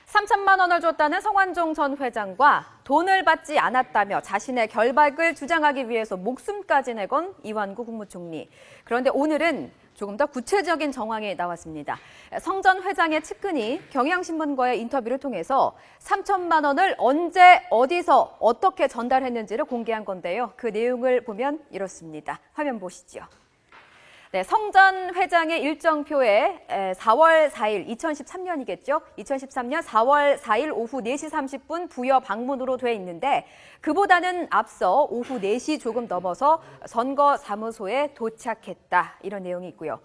3천만 원을 줬다는 성완종 전 회장과 돈을 받지 않았다며 자신의 결박을 주장하기 위해서 목숨까지 내건 이완구 국무총리. 그런데 오늘은 조금 더 구체적인 정황이 나왔습니다. 성 전 회장의 측근이 경향신문과의 인터뷰를 통해서 3천만 원을 언제, 어디서, 어떻게 전달했는지를 공개한 건데요. 그 내용을 보면 이렇습니다. 화면 보시죠. 네, 성 전 회장의 일정표에 4월 4일, 2013년이겠죠? 2013년 4월 4일 오후 4시 30분 부여 방문으로 돼 있는데 그보다는 앞서 오후 4시 조금 넘어서 선거사무소에 도착했다. 이런 내용이 있고요.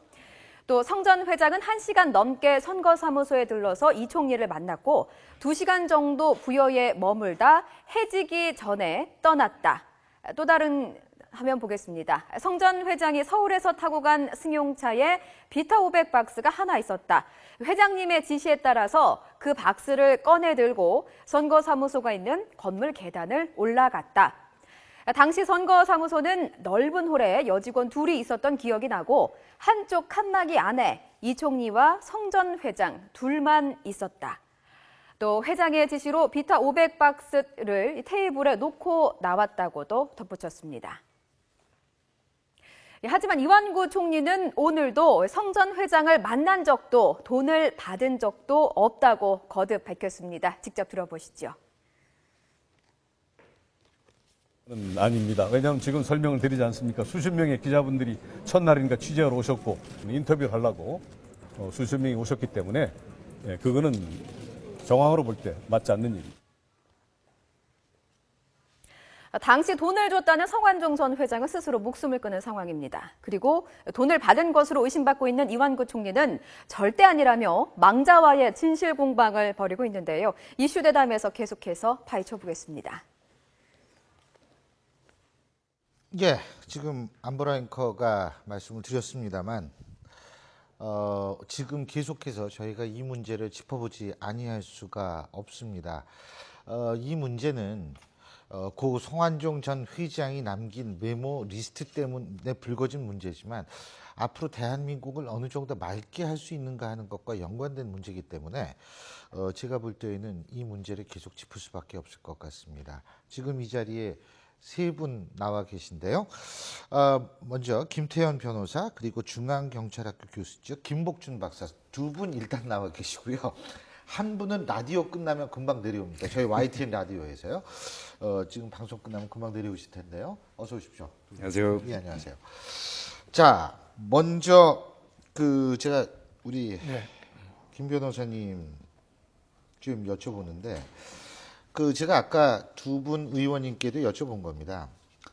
또 성 전 회장은 1시간 넘게 선거사무소에 들러서 이 총리를 만났고 2시간 정도 부여에 머물다 해지기 전에 떠났다. 또 다른 화면 보겠습니다. 성 전 회장이 서울에서 타고 간 승용차에 비타 500박스가 하나 있었다. 회장님의 지시에 따라서 그 박스를 꺼내 들고 선거사무소가 있는 건물 계단을 올라갔다. 당시 선거사무소는 넓은 홀에 여직원 둘이 있었던 기억이 나고 한쪽 칸막이 안에 이 총리와 성 전 회장 둘만 있었다. 또 회장의 지시로 비타 500박스를 테이블에 놓고 나왔다고도 덧붙였습니다. 하지만 이완구 총리는 오늘도 성 전 회장을 만난 적도 돈을 받은 적도 없다고 거듭 밝혔습니다. 직접 들어보시죠. 아닙니다. 왜냐하면 지금 설명을 드리지 않습니까? 수십 명의 기자분들이 첫날이니까 취재하러 오셨고 인터뷰를 하려고 수십 명이 오셨기 때문에 그거는 정황으로 볼 때 맞지 않는 일입니다. 당시 돈을 줬다는 성완종 전 회장은 스스로 목숨을 끊은 상황입니다. 그리고 돈을 받은 것으로 의심받고 있는 이완구 총리는 절대 아니라며 망자와의 진실 공방을 벌이고 있는데요. 이슈 대담에서 계속해서 파헤쳐 보겠습니다. 예, 지금 안보라 앵커가 말씀을 드렸습니다만 지금 계속해서 저희가 이 문제를 짚어보지 아니할 수가 없습니다. 이 문제는 고 성완종 전 회장이 남긴 메모 리스트 때문에 불거진 문제지만 앞으로 대한민국을 어느 정도 맑게 할 수 있는가 하는 것과 연관된 문제이기 때문에 제가 볼 때에는 이 문제를 계속 짚을 수밖에 없을 것 같습니다. 지금 이 자리에 세 분 나와 계신데요. 먼저 김태현 변호사 그리고 중앙경찰학교 교수죠. 김복준 박사 두 분 일단 나와 계시고요. 한 분은 라디오 끝나면 금방 내려옵니다. 저희 YTN 라디오에서요. 지금 방송 끝나면 금방 내려오실 텐데요. 어서 오십시오. 안녕하세요. 예, 안녕하세요. 자, 먼저 제가 우리 김 변호사님 좀 여쭤보는데 제가 아까 두 분 의원님께도 여쭤본 겁니다.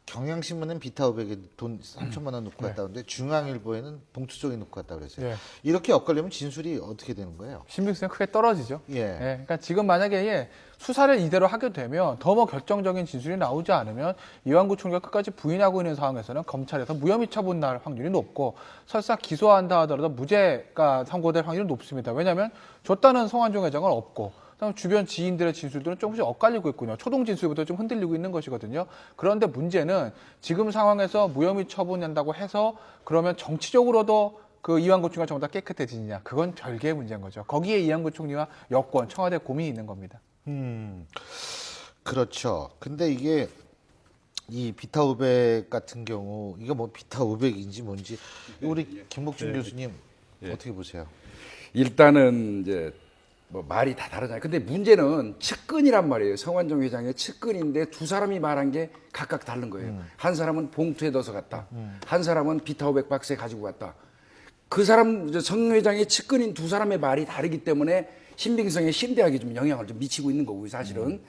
경향신문은 비타 500에 돈 3천만 원 놓고 갔다 오는데 중앙일보에는 봉투 속에 놓고 갔다 그랬어요. 예. 이렇게 엇갈리면 진술이 어떻게 되는 거예요? 신빙성이 크게 떨어지죠. 예. 그러니까 지금 만약에 수사를 이대로 하게 되면 더 뭐 결정적인 진술이 나오지 않으면 이완구 총리가 끝까지 부인하고 있는 상황에서는 검찰에서 무혐의 처분 날 확률이 높고 설사 기소한다 하더라도 무죄가 선고될 확률이 높습니다. 왜냐하면 줬다는 성완종 회장은 없고 그다음 주변 지인들의 진술들은 조금씩 엇갈리고 있군요. 초동 진술부터 좀 흔들리고 있는 것이거든요. 그런데 문제는 지금 상황에서 무혐의 처분한다고 해서 그러면 정치적으로도 그 이완구 총리가 전부 다 깨끗해지느냐. 그건 별개의 문제인 거죠. 거기에 이완구 총리와 여권, 청와대 고민이 있는 겁니다. 그렇죠. 근데 이게 이 비타 500 같은 경우 이거 뭐 비타 500인지 뭔지 우리 김복준 교수님 어떻게 보세요? 일단은 이제 뭐 말이 다 다르잖아요. 근데 문제는 측근이란 말이에요. 성완종 회장의 측근인데 두 사람이 말한 게 각각 다른 거예요. 한 사람은 봉투에 넣어서 갔다. 한 사람은 비타 500 박스에 가지고 갔다. 그 사람 성 회장의 측근인 두 사람의 말이 다르기 때문에 신빙성에 심대하게 좀 영향을 좀 미치고 있는 거고요. 사실은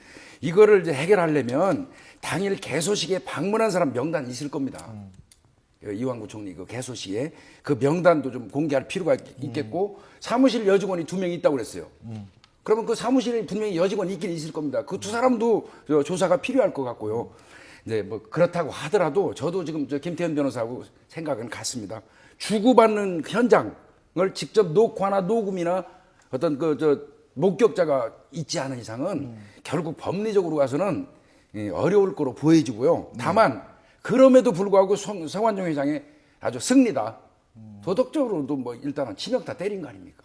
이거를 이제 해결하려면 당일 개소식에 방문한 사람 명단 있을 겁니다. 이완구 총리 그 개소식에 그 명단도 좀 공개할 필요가 있겠고 사무실 여직원이 2명 있다고 그랬어요. 그러면 그 사무실에 분명히 여직원이 있긴 있을 겁니다. 그 두 사람도 조사가 필요할 것 같고요. 네, 뭐 그렇다고 하더라도 저도 지금 김태현 변호사하고 생각은 같습니다. 주고받는 현장을 직접 녹화나 녹음이나 어떤 목격자가 있지 않은 이상은 결국 법리적으로 가서는 어려울 거로 보여지고요. 다만 그럼에도 불구하고 성완종 회장의 아주 승리다. 도덕적으로도 뭐 일단은 치명타 때린 거 아닙니까?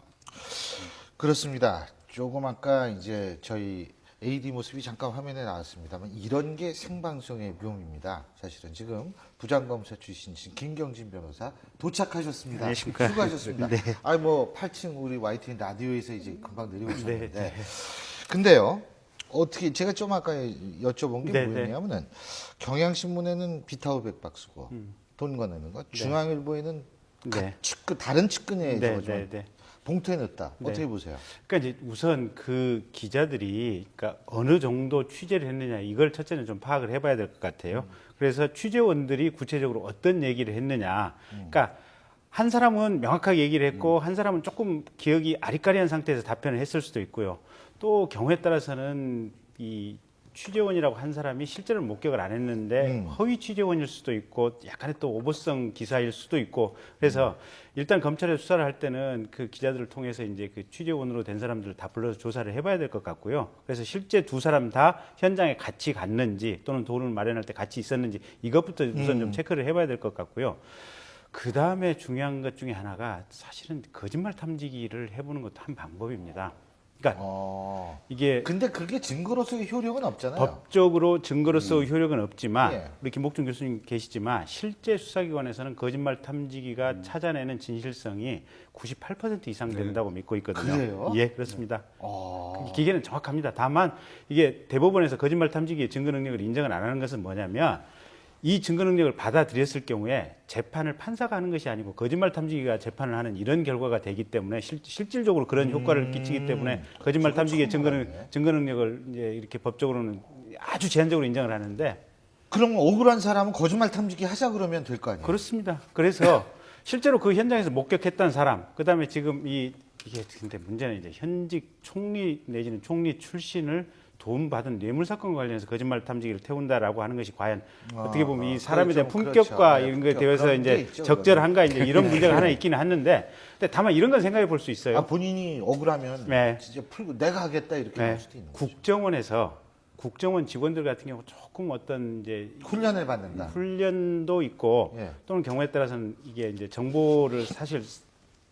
그렇습니다. 조금 아까 이제 저희 AD 모습이 잠깐 화면에 나왔습니다만 이런 게 생방송의 묘미입니다. 사실은 지금 부장검사 출신이신 김경진 변호사 도착하셨습니다. 안녕하십니까. 수고하셨습니다. 네. 아니 뭐 8층 우리 YTN 라디오에서 이제 금방 내려오셨는데 네. 근데요. 어떻게 제가 좀 아까 여쭤본 게 네, 뭐였냐면은 경향신문에는 비타오 백박스고 돈 건네는 거, 중앙일보에는 네. 측근 다른 측근에 네, 저거 좀 네, 네. 봉투에 넣었다. 네. 어떻게 보세요? 그러니까 이제 우선 그 기자들이 그러니까 어느 정도 취재를 했느냐 이걸 첫째는 좀 파악을 해봐야 될 것 같아요. 그래서 취재원들이 구체적으로 어떤 얘기를 했느냐. 그러니까 한 사람은 명확하게 얘기를 했고 한 사람은 조금 기억이 아리까리한 상태에서 답변을 했을 수도 있고요. 또 경우에 따라서는 이 취재원이라고 한 사람이 실제로 목격을 안 했는데 허위 취재원일 수도 있고 약간의 또 오버성 기사일 수도 있고 그래서 일단 검찰에 수사를 할 때는 그 기자들을 통해서 이제 그 취재원으로 된 사람들을 다 불러서 조사를 해봐야 될 것 같고요. 그래서 실제 두 사람 다 현장에 같이 갔는지 또는 돈을 마련할 때 같이 있었는지 이것부터 우선 좀 체크를 해봐야 될 것 같고요. 그 다음에 중요한 것 중에 하나가 사실은 거짓말 탐지기를 해보는 것도 한 방법입니다. 그러니까 이게 근데 그게 증거로서의 효력은 없잖아요. 법적으로 증거로서 효력은 없지만 예. 우리 김복준 교수님 계시지만 실제 수사기관에서는 거짓말 탐지기가 찾아내는 진실성이 98% 이상 된다고 믿고 있거든요. 그래요? 예, 그렇습니다. 그 기계는 정확합니다. 다만 이게 대법원에서 거짓말 탐지기의 증거 능력을 인정을 안 하는 것은 뭐냐면 이 증거 능력을 받아들였을 경우에 재판을 판사가 하는 것이 아니고 거짓말 탐지기가 재판을 하는 이런 결과가 되기 때문에 실질적으로 그런 효과를 끼치기 때문에 거짓말 탐지기의 증거 능력을 이제 이렇게 법적으로는 아주 제한적으로 인정을 하는데 그럼 억울한 사람은 거짓말 탐지기 하자 그러면 될 거 아니에요? 그렇습니다. 그래서 실제로 그 현장에서 목격했던 사람, 그다음에 지금 이게 근데 문제는 이제 현직 총리 내지는 총리 출신을 돈 받은 뇌물 사건과 관련해서 거짓말 탐지기를 태운다라고 하는 것이 과연 어떻게 보면 이 사람에 대한 그렇죠. 품격과 그렇죠. 이런 거에 네, 대해서 그런 게 이제 있죠, 적절한가 이제 이런 문제가 하나 있기는 했는데, 근데 다만 이런 건 생각해 볼 수 있어요. 아, 본인이 억울하면 네. 진짜 풀고 내가 하겠다 이렇게 할 네. 수도 있는 거죠. 국정원 직원들 같은 경우 조금 어떤 이제 훈련을 받는다. 훈련도 있고 예. 또는 경우에 따라서는 이게 이제 정보를 사실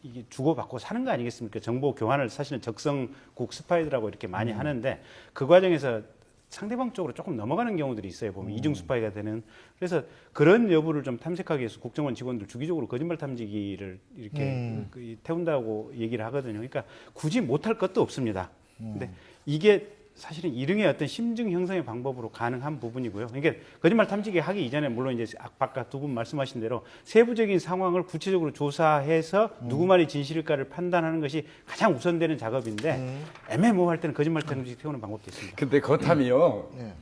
이게 주고받고 사는 거 아니겠습니까? 정보 교환을 사실은 적성국 스파이들하고 이렇게 많이 하는데 그 과정에서 상대방 쪽으로 조금 넘어가는 경우들이 있어요. 보면 이중 스파이가 되는. 그래서 그런 여부를 좀 탐색하기 위해서 국정원 직원들 주기적으로 거짓말 탐지기를 이렇게 태운다고 얘기를 하거든요. 그러니까 굳이 못할 것도 없습니다. 근데 이게 사실은 일응의 어떤 심증 형성의 방법으로 가능한 부분이고요. 그러니까 거짓말 탐지기 하기 이전에 물론 이제 아까 두 분 말씀하신 대로 세부적인 상황을 구체적으로 조사해서 누구 말이 진실일까를 판단하는 것이 가장 우선되는 작업인데 애매모호할 때는 거짓말 탐지기 태우는 방법도 있습니다. 근데 거탐이요. 네.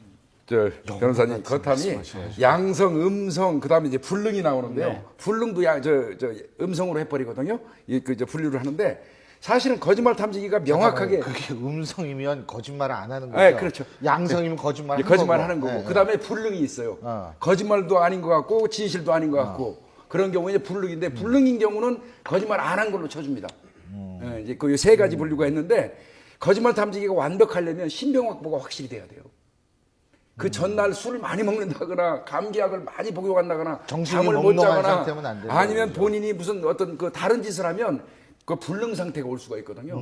저 변호사님 거탐이 양성, 음성, 그다음에 이제 불능이 나오는데요. 네. 불능도 저 음성으로 해버리거든요. 그 부류를 하는데 사실은 거짓말 탐지기가 명확하게 그게 음성이면 거짓말을 안 하는 거죠. 네, 그렇죠. 양성이면 거짓말 하는 거짓말 거고. 하는 거고 네, 그다음에 불능이 있어요. 어. 거짓말도 아닌 것 같고 진실도 아닌 것 같고 그런 경우에 이제 불능인데 불능인 경우는 거짓말 안 한 걸로 쳐줍니다. 예, 이제 그 세 가지 분류가 있는데 거짓말 탐지기가 완벽하려면 신병 확보가 확실히 돼야 돼요. 그 전날 술을 많이 먹는다거나 감기약을 많이 복용한다거나 정신이 잠을 못 몽롱한 자거나 상태면 안 되는 아니면 거죠. 본인이 무슨 어떤 그 다른 짓을 하면 그 불능 상태가 올 수가 있거든요.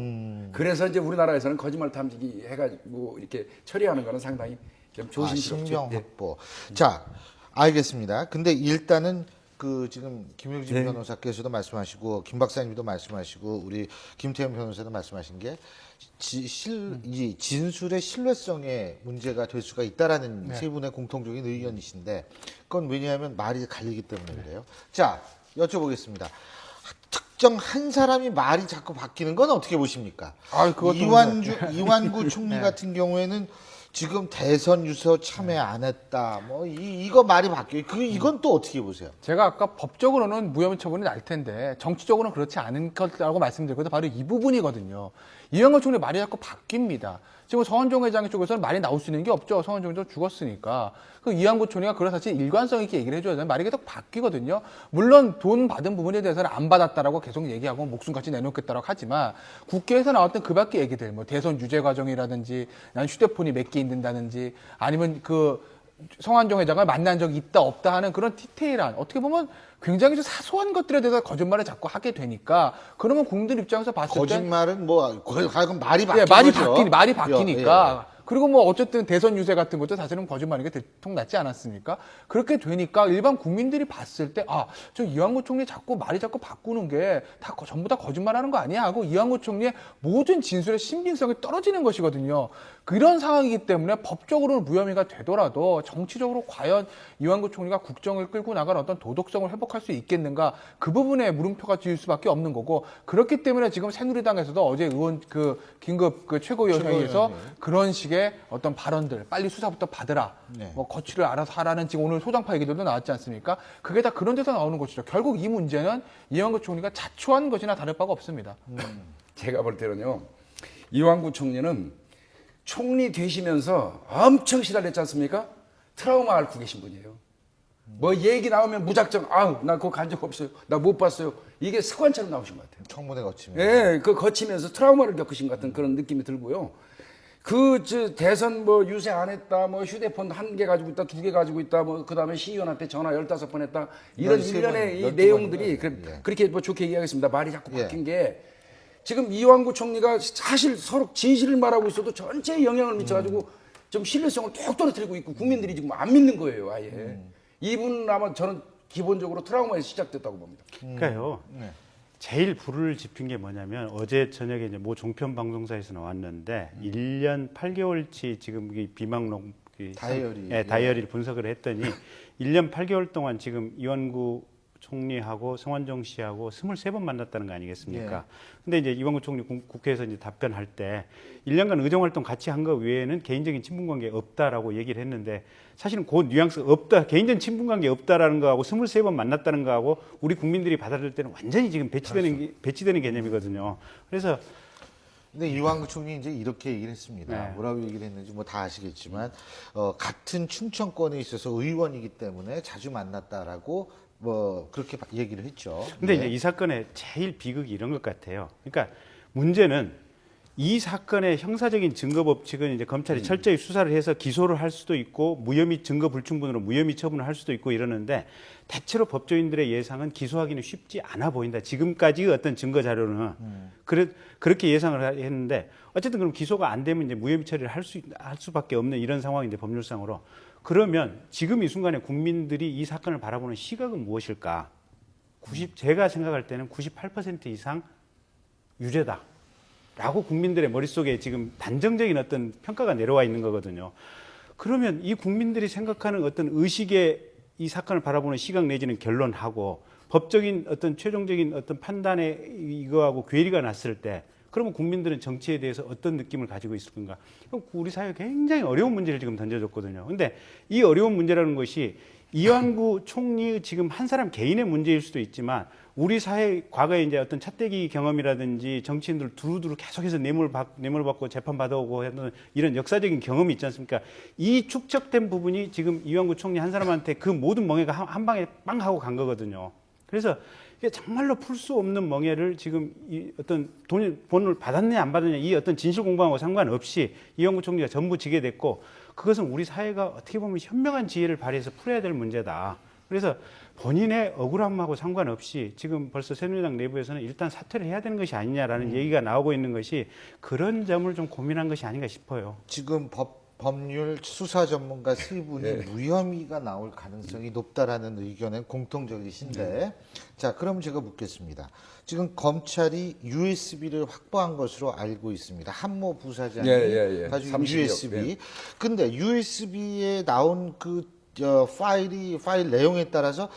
그래서 이제 우리나라에서는 거짓말 탐지기 해가지고 이렇게 처리하는 거는 상당히 좀 조심스럽죠. 신병 예. 확보. 자, 알겠습니다. 근데 일단은 그 지금 김용진 변호사께서도 말씀하시고 김 박사님도 말씀하시고 우리 김태현 변호사도 말씀하신 게 이 진술의 신뢰성에 문제가 될 수가 있다라는 세 분의 공통적인 의견이신데 그건 왜냐하면 말이 갈리기 때문에 그래요. 자, 여쭤보겠습니다. 특정 한 사람이 말이 자꾸 바뀌는 건 어떻게 보십니까? 아, 그것도 이완구 총리 같은 경우에는 지금 대선 유서 참여 안 했다. 뭐 이거 말이 바뀌어요. 이건 또 어떻게 보세요? 제가 아까 법적으로는 무혐의 처분이 날 텐데 정치적으로는 그렇지 않은 거라고 말씀드렸거든요. 바로 이 부분이거든요. 이완구 총리 말이 자꾸 바뀝니다. 지금 성완종 회장 쪽에서는 말이 나올 수 있는 게 없죠. 성완종 회장 죽었으니까. 그 이완구 총리가 그런 사실 일관성 있게 얘기를 해줘야 되는 말이 계속 바뀌거든요. 물론 돈 받은 부분에 대해서는 안 받았다라고 계속 얘기하고 목숨같이 내놓겠다라고 하지만 국회에서 나왔던 그 밖의 얘기들, 뭐 대선 유죄 과정이라든지 난 휴대폰이 몇 개 있는다든지 아니면 그 성완종 회장을 만난 적이 있다 없다 하는 그런 디테일한 어떻게 보면 굉장히 좀 사소한 것들에 대해서 거짓말을 자꾸 하게 되니까 그러면 국민들 입장에서 봤을 때 거짓말은 뭐 가끔 말이 예, 바뀌는 말이 거죠. 바뀌니까. 그리고 뭐 어쨌든 대선 유세 같은 것도 사실은 거짓말인 게 들통났지 않았습니까? 그렇게 되니까 일반 국민들이 봤을 때 아, 저 이완구 총리 말이 자꾸 바꾸는 게 다 전부 다 거짓말하는 거 아니야 하고 이완구 총리의 모든 진술의 신빙성이 떨어지는 것이거든요. 그런 상황이기 때문에 법적으로는 무혐의가 되더라도 정치적으로 과연 이완구 총리가 국정을 끌고 나갈 어떤 도덕성을 회복할 수 있겠는가 그 부분에 물음표가 지을 수밖에 없는 거고 그렇기 때문에 지금 새누리당에서도 어제 의원 긴급 최고위원회에서 그런 식의 어떤 발언들 빨리 수사부터 받으라 네. 뭐 거취를 알아서 하라는 지금 오늘 소장파 얘기들도 나왔지 않습니까? 그게 다 그런 데서 나오는 것이죠. 결국 이 문제는 이완구 총리가 자초한 것이나 다를 바가 없습니다. 제가 볼 때는요, 이완구 총리는 총리 되시면서 엄청 시달렸지 않습니까? 트라우마 앓고 계신 분이에요. 뭐 얘기 나오면 무작정 아우 나 그거 간 적 없어요. 나 못 봤어요. 이게 습관처럼 나오신 것 같아요. 청문회 거치면. 예, 그 거치면서 트라우마를 겪으신 것 같은 그런 느낌이 들고요. 대선 뭐 유세 안 했다, 뭐 휴대폰 1개 가지고 있다, 2개 가지고 있다, 뭐 그 다음에 시의원한테 전화 15번 했다. 이런 13번, 일련의 이 12번 내용들이 예. 그렇게 뭐 좋게 이야기하겠습니다. 말이 자꾸 예. 바뀐 게 지금 이완구 총리가 사실 서로 진실을 말하고 있어도 전체에 영향을 미쳐가지고 좀 신뢰성을 뚝 떨어뜨리고 있고 국민들이 지금 안 믿는 거예요, 아예. 이분은 아마 저는 기본적으로 트라우마에서 시작됐다고 봅니다. 그러니까요. 제일 불을 지핀 게 뭐냐면 어제 저녁에 이제 모 종편 방송사에서 나왔는데 1년 8개월치 지금 이 비망록 다이어리. 예, 다이어리를 분석을 했더니 1년 8개월 동안 지금 이완구 총리하고 성완종 씨하고 23번 만났다는 거 아니겠습니까? 근데 이제 이완구 총리 국회에서 이제 답변할 때 1년간 의정 활동 같이 한 거 외에는 개인적인 친분 관계 없다라고 얘기를 했는데 사실은 그 뉘앙스 없다, 개인적인 친분 관계 없다라는 거하고 23번 만났다는 거하고 우리 국민들이 받아들일 때는 완전히 지금 배치되는 개념이거든요. 그래서 근데 이완구 총리 이제 이렇게 얘기를 했습니다. 네. 뭐라고 얘기를 했는지 뭐 다 아시겠지만 같은 충청권에 있어서 의원이기 때문에 자주 만났다라고 뭐 그렇게 얘기를 했죠. 근데 네. 이제 이 사건의 제일 비극이 이런 것 같아요. 그러니까 문제는 이 사건의 형사적인 증거 법칙은 이제 검찰이 철저히 수사를 해서 기소를 할 수도 있고 무혐의 증거 불충분으로 무혐의 처분을 할 수도 있고 이러는데 대체로 법조인들의 예상은 기소하기는 쉽지 않아 보인다. 지금까지의 어떤 증거 자료는 그렇게 예상을 했는데 어쨌든 그럼 기소가 안 되면 이제 무혐의 처리를 할 수밖에 없는 이런 상황인데 법률상으로 그러면 지금 이 순간에 국민들이 이 사건을 바라보는 시각은 무엇일까? 제가 생각할 때는 98% 이상 유죄다. 라고 국민들의 머릿속에 지금 단정적인 어떤 평가가 내려와 있는 거거든요. 그러면 이 국민들이 생각하는 어떤 의식의 이 사건을 바라보는 시각 내지는 결론하고 법적인 어떤 최종적인 어떤 판단에 이거하고 괴리가 났을 때 그러면 국민들은 정치에 대해서 어떤 느낌을 가지고 있을 건가? 우리 사회에 굉장히 어려운 문제를 지금 던져줬거든요. 근데 이 어려운 문제라는 것이 이완구 총리의 지금 한 사람 개인의 문제일 수도 있지만 우리 사회 과거에 이제 어떤 찻대기 경험이라든지 정치인들 두루두루 계속해서 뇌물 받고 재판 받아오고 했던 이런 역사적인 경험이 있지 않습니까? 이 축적된 부분이 지금 이완구 총리 한 사람한테 그 모든 멍해가 한 방에 빵 하고 간 거거든요. 그래서 이게 정말로 풀 수 없는 멍해를 지금 이 어떤 돈을 받았냐 안 받았냐 이 어떤 진실 공방하고 상관없이 이완구 총리가 전부 지게 됐고 그것은 우리 사회가 어떻게 보면 현명한 지혜를 발휘해서 풀어야 될 문제다. 그래서 본인의 억울함하고 상관없이 지금 벌써 새누리당 내부에서는 일단 사퇴를 해야 되는 것이 아니냐라는 얘기가 나오고 있는 것이 그런 점을 좀 고민한 것이 아닌가 싶어요. 지금 법률 수사 전문가 세 분이 무혐의가 나올 가능성이 높다라는 의견은 공통적이신데 자 그럼 제가 묻겠습니다. 지금 검찰이 USB를 확보한 것으로 알고 있습니다. 한모 부사장이 가지고 있는 30여. USB. 근데 USB에 나온 파일 내용에 따라서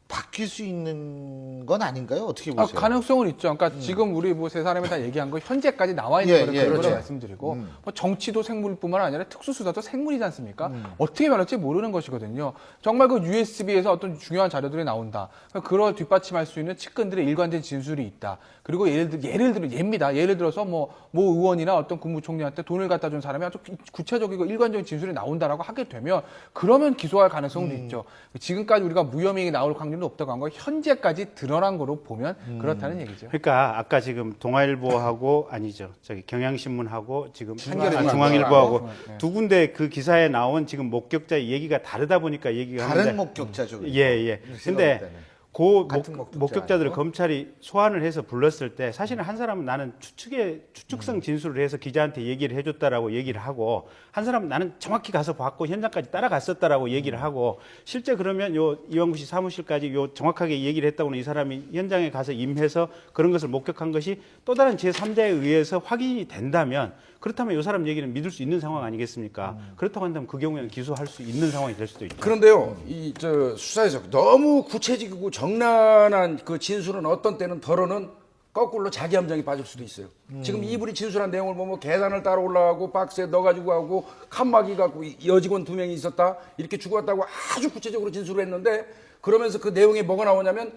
바뀔 수 있는 건 아닌가요? 어떻게 보세요? 가능성은 있죠. 그러니까 지금 우리 뭐 세 사람이 다 얘기한 거 현재까지 나와 있는 거를 그런 그렇죠. 걸 말씀드리고 뭐 정치도 생물뿐만 아니라 특수수사도 생물이지 않습니까? 어떻게 변할지 모르는 것이거든요. 정말 그 USB에서 어떤 중요한 자료들이 나온다. 그걸 뒷받침할 수 있는 측근들의 일관된 진술이 있다. 그리고 예를 들어서 뭐 의원이나 어떤 국무총리한테 돈을 갖다 준 사람이 아주 구체적이고 일관적인 진술이 나온다라고 하게 되면 그러면 기소할 가능성도 있죠. 지금까지 우리가 무혐의 나올 확률 확률이 높다고 한 거 현재까지 드러난 거로 보면 그렇다는 얘기죠. 그러니까 아까 지금 동아일보하고 아니죠. 저기 경향신문하고 지금 중앙일보하고 중앙일보하고 네. 두 군데 그 기사에 나온 지금 목격자의 얘기가 다르다 보니까 얘기가 다른 하는데 목격자죠. 예, 예. 제가 볼 근데 때는. 그 같은 목격자 목격자들을 아니고? 검찰이 소환을 해서 불렀을 때 사실은 한 사람은 나는 추측성 진술을 해서 기자한테 얘기를 해줬다라고 얘기를 하고 한 사람은 나는 정확히 가서 봤고 현장까지 따라갔었다라고 얘기를 하고 실제 그러면 요 이완구 씨 사무실까지 요 정확하게 얘기를 했다고는 이 사람이 현장에 가서 임해서 그런 것을 목격한 것이 또 다른 제3자에 의해서 확인이 된다면 그렇다면 이 사람 얘기는 믿을 수 있는 상황 아니겠습니까? 그렇다고 한다면 그 경우에는 기소할 수 있는 상황이 될 수도 있죠. 그런데요, 이 저 수사에서 너무 구체적이고 정난한 그 진술은 어떤 때는 덜어는 거꾸로 자기 함정에 빠질 수도 있어요. 지금 이분이 진술한 내용을 보면 계단을 따라 올라가고 박스에 넣어가지고 하고 칸막이 갖고 여직원 2명이 있었다 이렇게 죽었다고 아주 구체적으로 진술을 했는데 그러면서 그 내용에 뭐가 나오냐면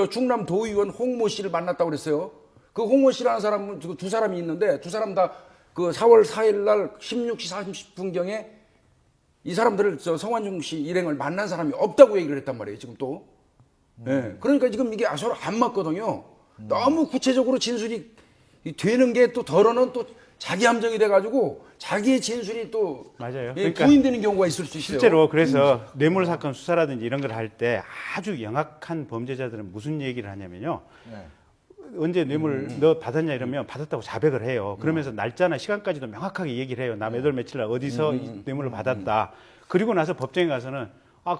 충남 도의원 홍모 씨를 만났다고 그랬어요. 그 홍모 씨라는 사람은 두 사람이 있는데 두 사람 다 그 4월 4일 날 16시 40분경에 이 사람들을 성완종 씨 일행을 만난 사람이 없다고 얘기를 했단 말이에요. 지금 또. 예. 그러니까 지금 이게 서로 안 맞거든요. 너무 구체적으로 진술이 되는 게 또 덜어는 또 자기 함정이 돼가지고 자기의 진술이 또 맞아요. 예, 그러니까 부인되는 경우가 있을 수 있어요. 실제로 그래서 뇌물 사건 수사라든지 이런 걸 할 때 아주 영악한 범죄자들은 무슨 얘기를 하냐면요. 언제 뇌물 너 받았냐 이러면 받았다고 자백을 해요. 그러면서 날짜나 시간까지도 명확하게 얘기를 해요. 나 몇 월 며칠 날 어디서 이 뇌물을 받았다. 그리고 나서 법정에 가서는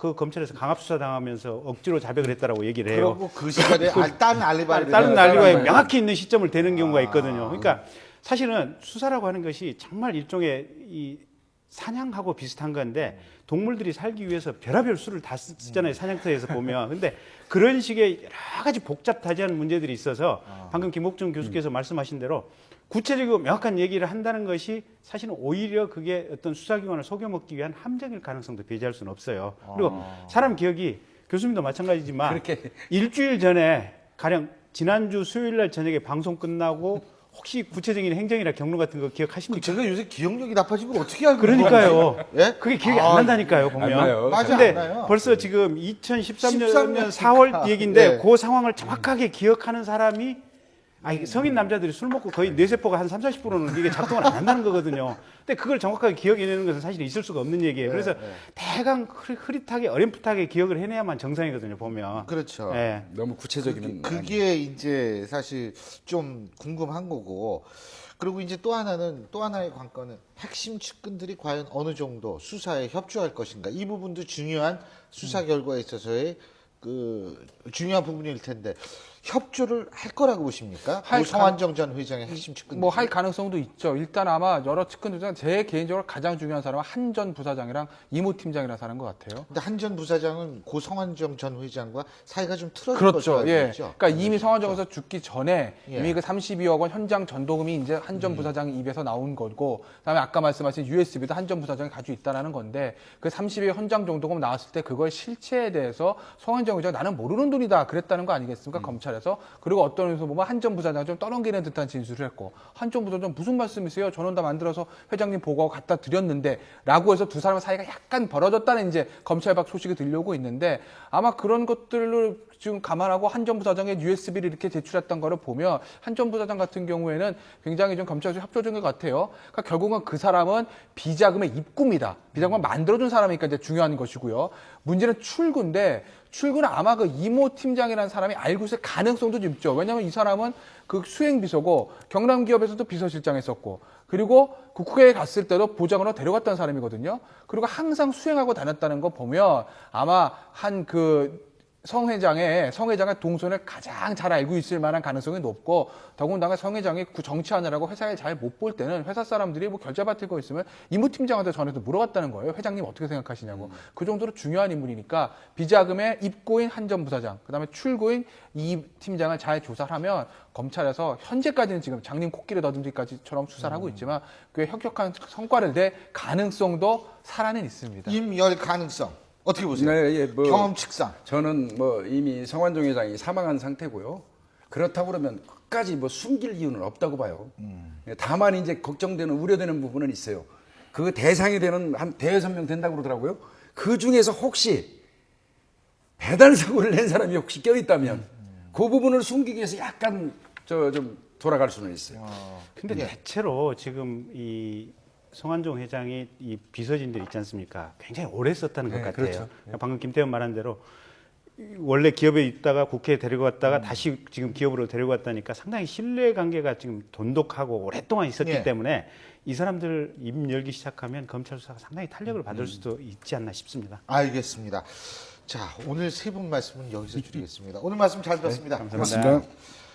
그 검찰에서 강압 수사 당하면서 억지로 자백을 했다라고 얘기를 해요. 그러고 그 시간에 다른 알리바이를 다른 내는 난리가 사람이 명확히 있는 시점을 대는 경우가 있거든요. 그러니까 사실은 수사라고 하는 것이 정말 일종의 이 사냥하고 비슷한 건데 동물들이 살기 위해서 별의별 수를 다 쓰잖아요. 사냥터에서 보면. 근데 그런 식의 여러 가지 복잡하지않은 문제들이 있어서 방금 김옥준 교수께서 말씀하신 대로 구체적이고 명확한 얘기를 한다는 것이 사실은 오히려 그게 어떤 수사기관을 속여먹기 위한 함정일 가능성도 배제할 수는 없어요. 그리고 사람 기억이 교수님도 마찬가지지만 그렇게. 일주일 전에 가령 지난주 수요일 날 저녁에 방송 끝나고 혹시 구체적인 행정이나 경로 같은 거 기억하십니까? 제가 요새 기억력이 나빠지면 어떻게 알고 그러니까요. 예? 그게 기억이 안 난다니까요, 보면. 안 나요. 맞아, 근데 안 나요. 벌써 지금 2013년 13년 4월 얘기인데 네. 그 상황을 정확하게 기억하는 사람이 성인 남자들이 술 먹고 거의 뇌세포가 한 30, 40%는 이게 작동을 안 한다는 거거든요. 근데 그걸 정확하게 기억해내는 것은 사실 있을 수가 없는 얘기예요. 그래서 대강 흐릿하게 어렴풋하게 기억을 해내야만 정상이거든요, 보면. 그렇죠. 예. 너무 구체적이면 그게 이제 사실 좀 궁금한 거고. 그리고 이제 또 하나의 관건은 핵심 측근들이 과연 어느 정도 수사에 협조할 것인가. 이 부분도 중요한 수사 결과에 있어서의 그 중요한 부분일 텐데 협조를 할 거라고 보십니까? 할 성완종 전 회장의 핵심 측근. 뭐 할 가능성도 있죠. 일단 아마 여러 측근들 중에 제 개인적으로 가장 중요한 사람은 한 전 부사장이랑 이모 팀장이라는 사람인 것 같아요. 근데 한 전 부사장은 고 성완종 전 회장과 사이가 좀 틀어진 그렇죠. 것으로 알고 예. 있죠. 그러니까 이미 성완종에서 죽기 전에 예. 이미 그 32억 원 현장 전도금이 이제 한 전 부사장 입에서 나온 거고, 그다음에 아까 말씀하신 USB도 한 전 부사장이 가지고 있다라는 건데 그 32억 현장 전도금 나왔을 때 그거의 실체에 대해서 성완종 회장 나는 모르는 돈이다 그랬다는 거 아니겠습니까? 검찰에서. 그리고 어떤 의미에서 보면 한 전 부사장 좀 떠넘기는 듯한 진술을 했고 한 전 부사장 무슨 말씀이세요? 저는 다 만들어서 회장님 보고하고 갖다 드렸는데라고 해서 두 사람 사이가 약간 벌어졌다는 이제 검찰 밖 소식이 들려오고 있는데 아마 그런 것들을 지금 감안하고 한 전 부사장의 USB를 이렇게 제출했던 거를 보면 한 전 부사장 같은 경우에는 굉장히 좀 검찰에서 협조적인 것 같아요. 그러니까 결국은 그 사람은 비자금의 입구입니다. 비자금을 만들어준 사람이니까 이제 중요한 것이고요. 문제는 출구인데 출구는 아마 그 이모 팀장이라는 사람이 알고 있을 가능성도 좀 있죠. 왜냐하면 이 사람은 그 수행비서고 경남기업에서도 비서실장 했었고 그리고 국회에 갔을 때도 보좌관으로 데려갔던 사람이거든요. 그리고 항상 수행하고 다녔다는 거 보면 아마 한 그 성 회장의 동선을 가장 잘 알고 있을 만한 가능성이 높고 더군다나 성 회장이 정치하느라고 회사에 잘 못 볼 때는 회사 사람들이 뭐 결제 받을 거 있으면 이모 팀장한테 전해서 물어봤다는 거예요. 회장님 어떻게 생각하시냐고. 그 정도로 중요한 인물이니까 비자금의 입구인 한 전 부사장, 그다음에 출구인 이 팀장을 잘 조사를 하면 검찰에서 현재까지는 지금 장님 코끼리 더듬기까지처럼 수사를 하고 있지만 꽤 혁혁한 성과를 낼 가능성도 살아는 있습니다. 임열 가능성 어떻게 보세요? 네, 예, 뭐 경험칙상. 저는 뭐 이미 성완종 회장이 사망한 상태고요. 그렇다고 그러면 끝까지 뭐 숨길 이유는 없다고 봐요. 예, 다만 이제 걱정되는 우려되는 부분은 있어요. 그 대상이 되는 한 대여섯 명 된다고 그러더라고요. 그 중에서 혹시 배달 사고를 낸 사람이 혹시 껴있다면 그 부분을 숨기기 위해서 약간 좀 돌아갈 수는 있어요. 근데 대체로 지금 이 성완종 회장이 이 비서진들 있지 않습니까? 굉장히 오래 썼다는 것 같아요. 그렇죠. 방금 김태현 말한 대로 원래 기업에 있다가 국회에 데리고 갔다가 다시 지금 기업으로 데리고 갔다니까 상당히 신뢰 관계가 지금 돈독하고 오랫동안 있었기 예. 때문에 이 사람들 입 열기 시작하면 검찰 수사가 상당히 탄력을 받을 수도 있지 않나 싶습니다. 알겠습니다. 자, 오늘 세 분 말씀은 여기서 줄이겠습니다. 오늘 말씀 잘 들었습니다. 감사합니다. 고맙습니다.